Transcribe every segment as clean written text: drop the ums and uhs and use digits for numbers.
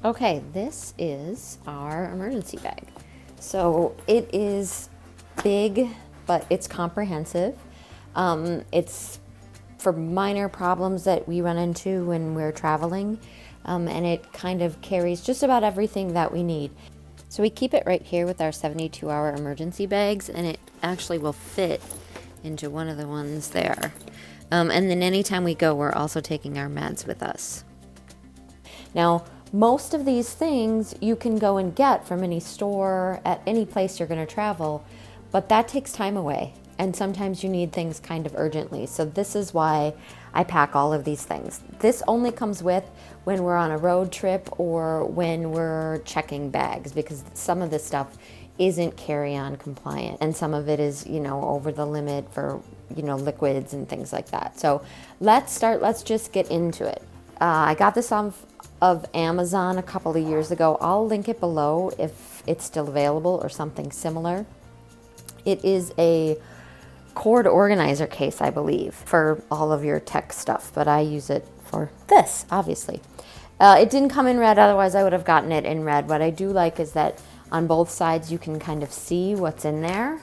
Okay, this is our emergency bag. So it is big, but it's comprehensive. It's for minor problems that we run into when we're traveling, and it kind of carries just about everything that we need. So we keep it right here with our 72-hour emergency bags, and it actually will fit into one of the ones there. And then anytime we go, we're also taking our meds with us. Now, most of these things you can go and get from any store at any place you're going to travel, but that takes time away. And sometimes you need things kind of urgently. So this is why I pack all of these things. This only comes with when we're on a road trip or when we're checking bags, because some of this stuff isn't carry-on compliant and some of it is, over the limit for, liquids and things like that. So let's just get into it. I got this off of Amazon a couple of years ago. I'll link it below if it's still available or something similar. It is a cord organizer case, I believe, for all of your tech stuff, but I use it for this, obviously. It didn't come in red, otherwise I would have gotten it in red. What I do like is that on both sides you can kind of see what's in there.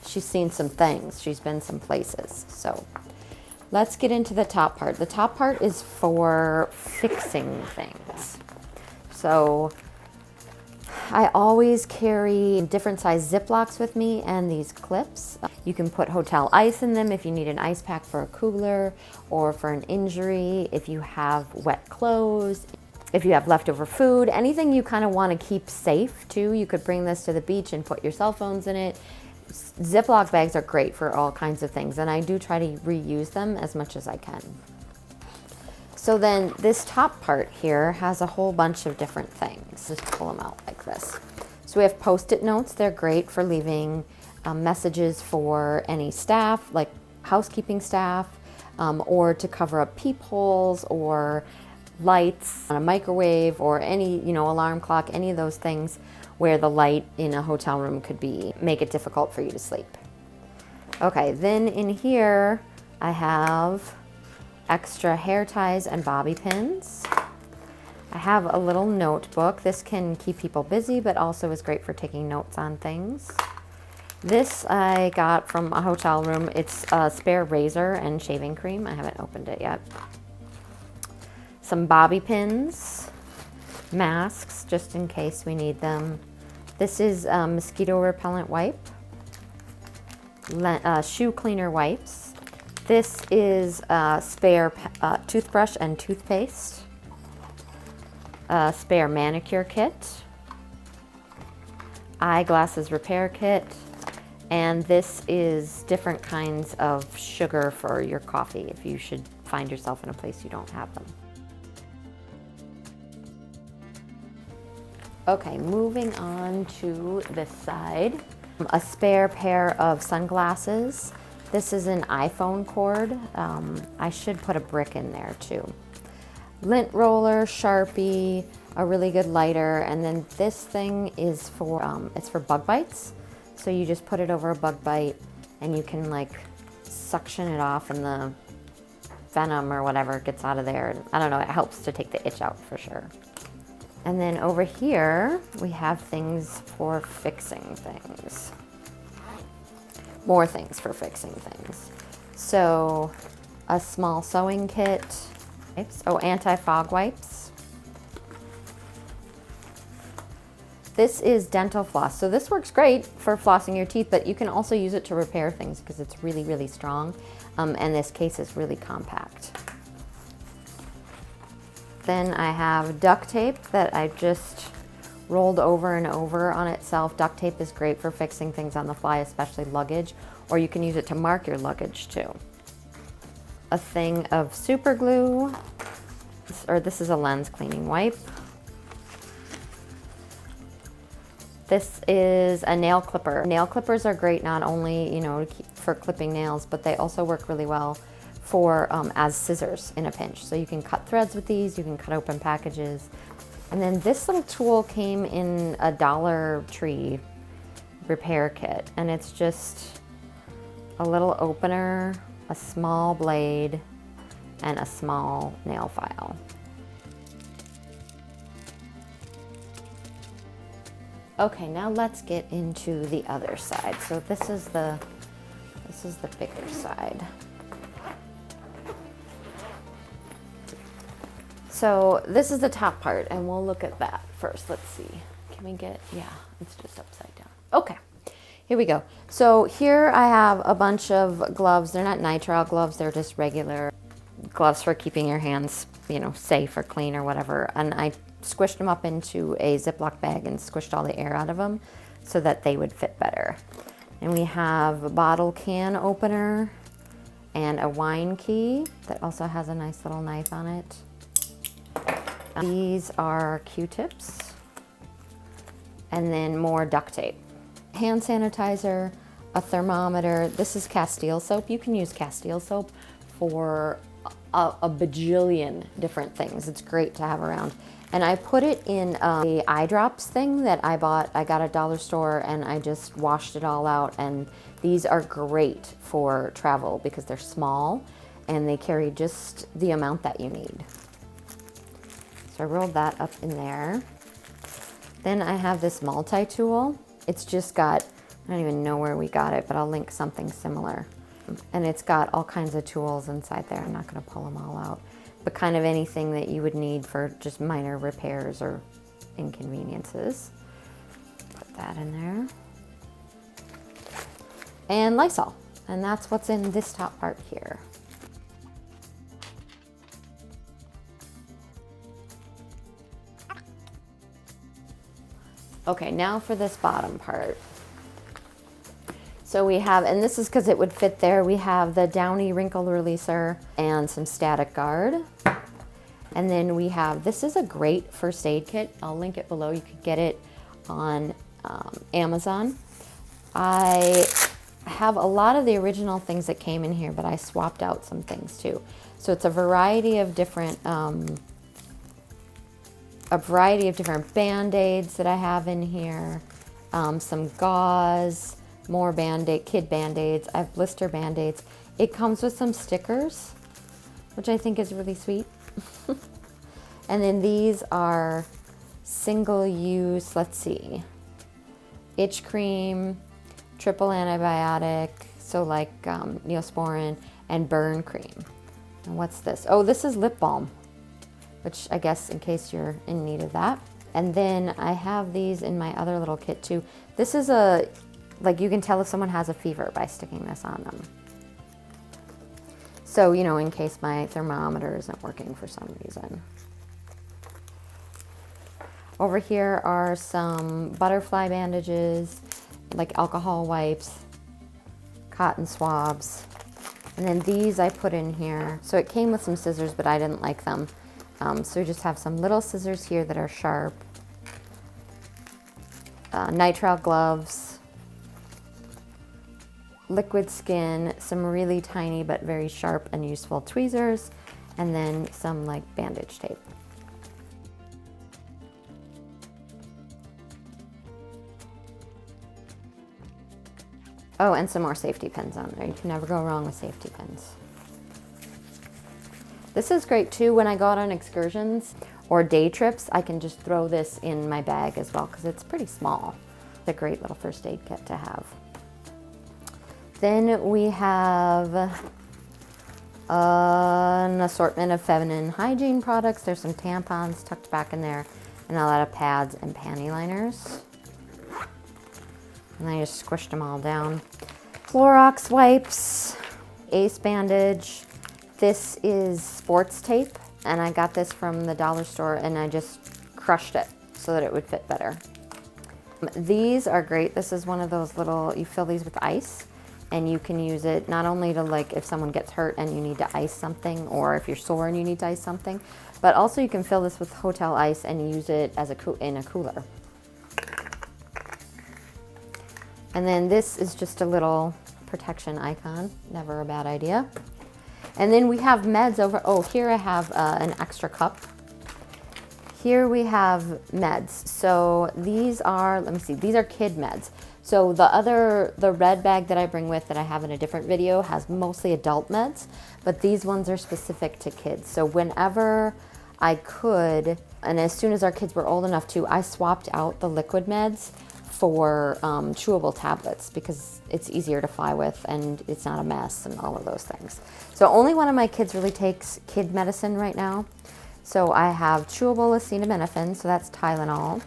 She's seen some things. She's been some places. So let's get into the top part. The top part is for fixing things. So I always carry different size Ziplocs with me and these clips. You can put hotel ice in them if you need an ice pack for a cooler or for an injury, if you have wet clothes, if you have leftover food, anything you kind of want to keep safe too. You could bring this to the beach and put your cell phones in it. Ziploc bags are great for all kinds of things, and I do try to reuse them as much as I can. So then this top part here has a whole bunch of different things. Just pull them out like this. So we have Post-it notes. They're great for leaving messages for any staff, like housekeeping staff, or to cover up peepholes or lights on a microwave or any, alarm clock, any of those things where the light in a hotel room could make it difficult for you to sleep. Okay, then in here I have extra hair ties and bobby pins. I have a little notebook. This can keep people busy, but also is great for taking notes on things. This I got from a hotel room. It's a spare razor and shaving cream. I haven't opened it yet. Some bobby pins, masks, just in case we need them. This is mosquito repellent wipe, shoe cleaner wipes. This is a spare toothbrush and toothpaste, a spare manicure kit, eyeglasses repair kit, and this is different kinds of sugar for your coffee if you should find yourself in a place you don't have them. Okay, moving on to this side, a spare pair of sunglasses. This is an iPhone cord. I should put a brick in there too. Lint roller, Sharpie, a really good lighter, and then this thing is for, it's for bug bites. So you just put it over a bug bite and you can suction it off and the venom or whatever gets out of there. I don't know, it helps to take the itch out for sure. And then over here, we have things for fixing things. More things for fixing things. So a small sewing kit. Anti-fog wipes. This is dental floss. So this works great for flossing your teeth, but you can also use it to repair things because it's really, really strong. And this case is really compact. Then I have duct tape that I just rolled over and over on itself. Duct tape is great for fixing things on the fly, especially luggage, or you can use it to mark your luggage too. A thing of super glue, or this is a lens cleaning wipe. This is a nail clipper. Nail clippers are great not only, for clipping nails, but they also work really well for as scissors in a pinch. So you can cut threads with these, you can cut open packages. And then this little tool came in a Dollar Tree repair kit, and it's just a little opener, a small blade, and a small nail file. Okay, now let's get into the other side. So this is the bigger side. So this is the top part, and we'll look at that first. Let's see. Can we get, yeah, it's just upside down. Okay, here we go. So here I have a bunch of gloves. They're not nitrile gloves, they're just regular gloves for keeping your hands, you know, safe or clean or whatever. And I squished them up into a Ziploc bag and squished all the air out of them so that they would fit better. And we have a bottle can opener and a wine key that also has a nice little knife on it. These are Q-tips, and then more duct tape. Hand sanitizer, a thermometer. This is Castile soap. You can use Castile soap for a bajillion different things. It's great to have around. And I put it in a eye drops thing that I bought. I got at dollar store, and I just washed it all out. And these are great for travel because they're small and they carry just the amount that you need. So I rolled that up in there. Then I have this multi-tool. It's just got, I don't even know where we got it, but I'll link something similar. And it's got all kinds of tools inside there. I'm not gonna pull them all out, but kind of anything that you would need for just minor repairs or inconveniences. Put that in there. And Lysol, and that's what's in this top part here. Okay, now for this bottom part. So we have, and this is because it would fit there, we have the Downy wrinkle releaser and some static guard. And then we have, this is a great first aid kit. I'll link it below. You could get it on Amazon. I have a lot of the original things that came in here, but I swapped out some things too. So it's a variety of different Band-Aids that I have in here, some gauze, more kid Band-Aids. I have blister Band-Aids. It comes with some stickers, which I think is really sweet. And then these are single use, let's see, itch cream, triple antibiotic, so like Neosporin, and burn cream. And what's this? Oh, this is lip balm, which I guess in case you're in need of that. And then I have these in my other little kit too. This is like you can tell if someone has a fever by sticking this on them. So, you know, in case my thermometer isn't working for some reason. Over here are some butterfly bandages, like alcohol wipes, cotton swabs. And then these I put in here. So it came with some scissors, but I didn't like them. So we just have some little scissors here that are sharp. Nitrile gloves, liquid skin, some really tiny but very sharp and useful tweezers, and then some like bandage tape. Oh, and some more safety pins on there. You can never go wrong with safety pins. This is great too when I go out on excursions or day trips. I can just throw this in my bag as well because it's pretty small. It's a great little first aid kit to have. Then we have an assortment of feminine hygiene products. There's some tampons tucked back in there and a lot of pads and panty liners. And I just squished them all down. Clorox wipes, Ace bandage. This is sports tape, and I got this from the dollar store, and I just crushed it so that it would fit better. These are great. This is one of those little, you fill these with ice, and you can use it not only to, like, if someone gets hurt and you need to ice something, or if you're sore and you need to ice something, but also you can fill this with hotel ice and use it as in a cooler. And then this is just a little protection icon, never a bad idea. And then we have meds over, oh, here I have an extra cup. Here we have meds. So these are, let me see, these are kid meds. So the red bag that I bring with that I have in a different video has mostly adult meds, but these ones are specific to kids. So whenever I could, and as soon as our kids were old enough to, I swapped out the liquid meds for chewable tablets because it's easier to fly with and it's not a mess and all of those things. So only one of my kids really takes kid medicine right now. So I have chewable acetaminophen, so that's Tylenol,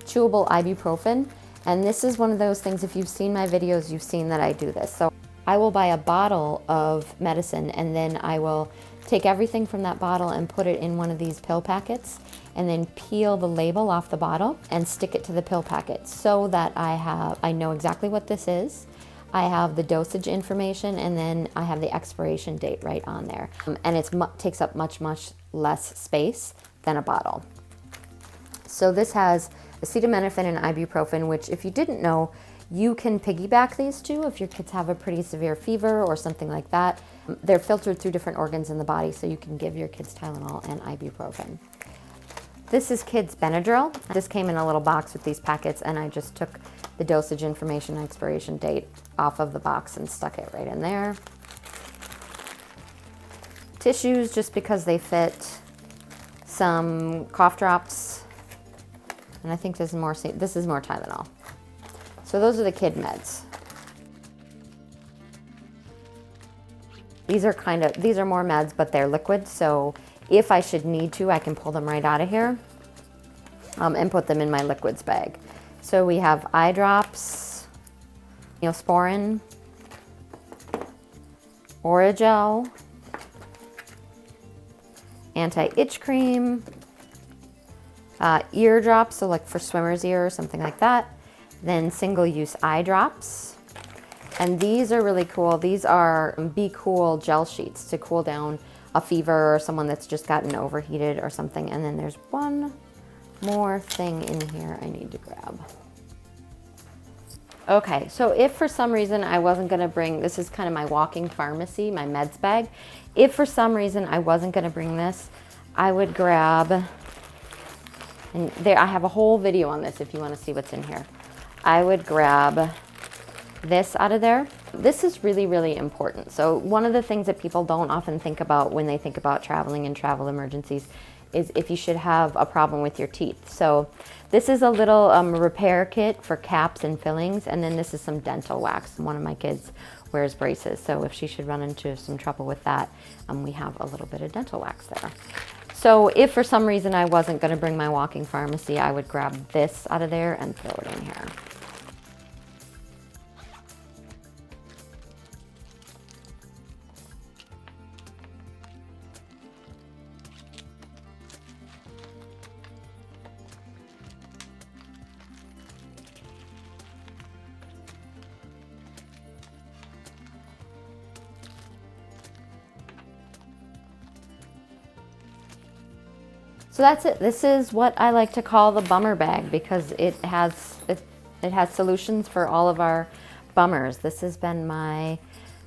chewable ibuprofen, and this is one of those things, if you've seen my videos, you've seen that I do this. So I will buy a bottle of medicine and then I will take everything from that bottle and put it in one of these pill packets and then peel the label off the bottle and stick it to the pill packet so that I know exactly what this is. I have the dosage information and then I have the expiration date right on there. And it takes up much, much less space than a bottle. So this has acetaminophen and ibuprofen, which if you didn't know, you can piggyback these two if your kids have a pretty severe fever or something like that. They're filtered through different organs in the body, so you can give your kids Tylenol and ibuprofen. This is kids Benadryl. This came in a little box with these packets, and I just took the dosage information and expiration date off of the box and stuck it right in there. Tissues, just because they fit. Some cough drops, and I think this is more Tylenol. So those are the kid meds. These are more meds, but they're liquid, so if I should need to, I can pull them right out of here and put them in my liquids bag. So we have eye drops, Neosporin, Orajel, anti-itch cream, ear drops, so like for swimmer's ear or something like that, then single-use eye drops. And these are really cool. These are Be Cool gel sheets to cool down a fever or someone that's just gotten overheated or something. And then there's one more thing in here I need to grab. Okay, so if for some reason I wasn't gonna bring, this is kind of my walking pharmacy, my meds bag. If for some reason I wasn't gonna bring this, I would grab, and there, I have a whole video on this if you wanna see what's in here. I would grab this out of there. This is really, really important. So one of the things that people don't often think about when they think about traveling and travel emergencies is if you should have a problem with your teeth. So this is a little repair kit for caps and fillings, and then this is some dental wax. One of my kids wears braces, so if she should run into some trouble with that, we have a little bit of dental wax there. So if for some reason I wasn't gonna bring my walking pharmacy, I would grab this out of there and throw it in here. So that's it. This is what I like to call the bummer bag because it has solutions for all of our bummers. This has been my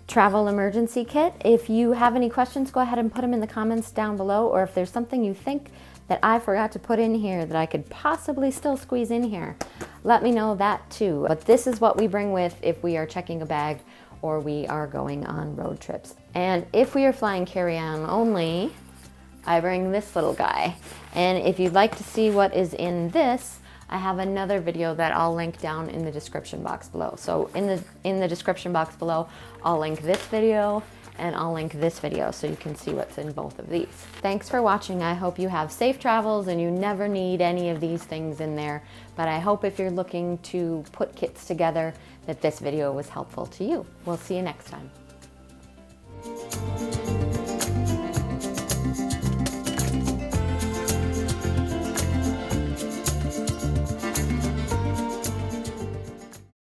travel emergency kit. If you have any questions, go ahead and put them in the comments down below, or if there's something you think that I forgot to put in here that I could possibly still squeeze in here, let me know that too. But this is what we bring with if we are checking a bag or we are going on road trips. And if we are flying carry-on only, I bring this little guy. And if you'd like to see what is in this, I have another video that I'll link down in the description box below. So in the description box below, I'll link this video and I'll link this video so you can see what's in both of these. Thanks for watching. I hope you have safe travels and you never need any of these things in there. But I hope if you're looking to put kits together that this video was helpful to you. We'll see you next time.